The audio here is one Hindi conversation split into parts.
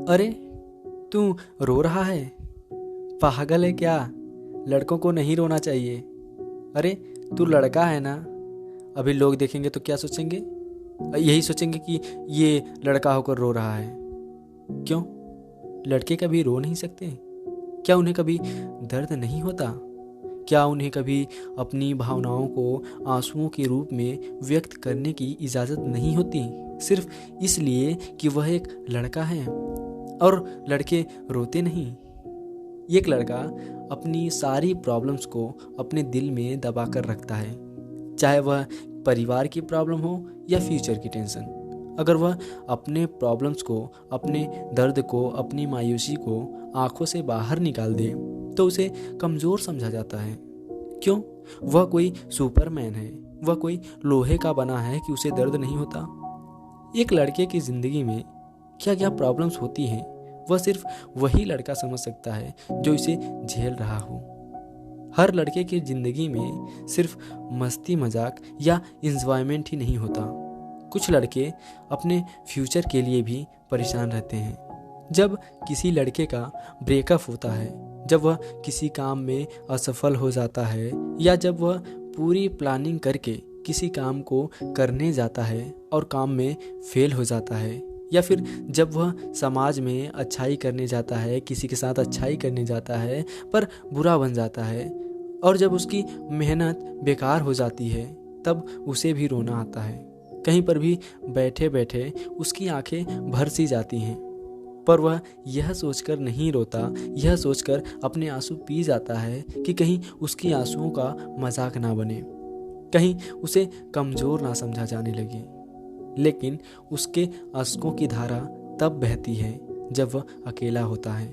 अरे, तू रो रहा है? पागल है क्या? लड़कों को नहीं रोना चाहिए। अरे, तू लड़का है ना। अभी लोग देखेंगे तो क्या सोचेंगे? यही सोचेंगे कि ये लड़का होकर रो रहा है। क्यों? लड़के कभी रो नहीं सकते? क्या उन्हें कभी दर्द नहीं होता? क्या उन्हें कभी अपनी भावनाओं को आंसुओं के रूप में व्यक्त करने की इजाज़त नहीं होती, सिर्फ इसलिए कि वह एक लड़का है? और लड़के रोते नहीं। एक लड़का अपनी सारी प्रॉब्लम्स को अपने दिल में दबा कर रखता है, चाहे वह परिवार की प्रॉब्लम हो या फ्यूचर की टेंशन। अगर वह अपने प्रॉब्लम्स को, अपने दर्द को, अपनी मायूसी को आंखों से बाहर निकाल दे तो उसे कमज़ोर समझा जाता है। क्यों? वह कोई सुपरमैन है, वह कोई लोहे का बना है कि उसे दर्द नहीं होता। एक लड़के की ज़िंदगी में क्या क्या प्रॉब्लम्स होती हैं, वह सिर्फ वही लड़का समझ सकता है जो इसे झेल रहा हो। हर लड़के की ज़िंदगी में सिर्फ मस्ती मजाक या इंजॉयमेंट ही नहीं होता। कुछ लड़के अपने फ्यूचर के लिए भी परेशान रहते हैं। जब किसी लड़के का ब्रेकअप होता है, जब वह किसी काम में असफल हो जाता है, या जब वह पूरी प्लानिंग करके किसी काम को करने जाता है और काम में फेल हो जाता है, या फिर जब वह समाज में अच्छाई करने जाता है, किसी के साथ अच्छाई करने जाता है पर बुरा बन जाता है, और जब उसकी मेहनत बेकार हो जाती है, तब उसे भी रोना आता है। कहीं पर भी बैठे बैठे उसकी आंखें भर सी जाती हैं, पर वह यह सोचकर नहीं रोता, यह सोचकर अपने आंसू पी जाता है कि कहीं उसकी आंसुओं का मजाक ना बने, कहीं उसे कमज़ोर ना समझा जाने लगे। लेकिन उसके आंसुओं की धारा तब बहती है जब वह अकेला होता है।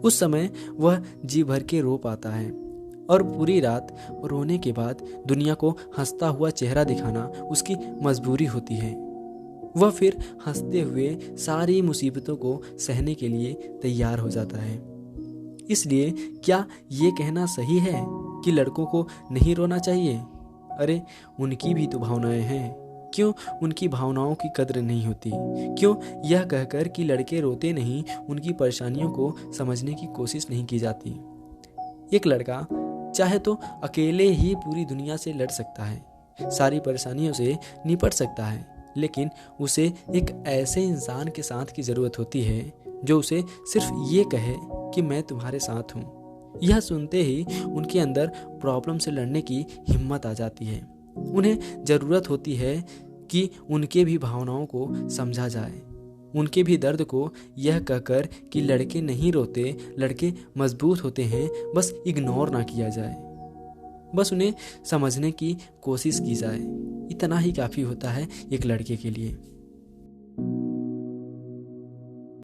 उस समय वह जी भर के रो पाता है, और पूरी रात रोने के बाद दुनिया को हंसता हुआ चेहरा दिखाना उसकी मजबूरी होती है। वह फिर हंसते हुए सारी मुसीबतों को सहने के लिए तैयार हो जाता है। इसलिए क्या ये कहना सही है कि लड़कों को नहीं रोना चाहिए? अरे, उनकी भी तो भावनाएं हैं। क्यों उनकी भावनाओं की कद्र नहीं होती? क्यों यह कहकर कि लड़के रोते नहीं, उनकी परेशानियों को समझने की कोशिश नहीं की जाती? एक लड़का चाहे तो अकेले ही पूरी दुनिया से लड़ सकता है, सारी परेशानियों से निपट सकता है, लेकिन उसे एक ऐसे इंसान के साथ की ज़रूरत होती है जो उसे सिर्फ ये कहे कि मैं तुम्हारे साथ हूँ। यह सुनते ही उनके अंदर प्रॉब्लम से लड़ने की हिम्मत आ जाती है। उन्हें ज़रूरत होती है कि उनके भी भावनाओं को समझा जाए, उनके भी दर्द को यह कहकर कि लड़के नहीं रोते, लड़के मजबूत होते हैं, बस इग्नोर ना किया जाए, बस उन्हें समझने की कोशिश की जाए। इतना ही काफ़ी होता है एक लड़के के लिए।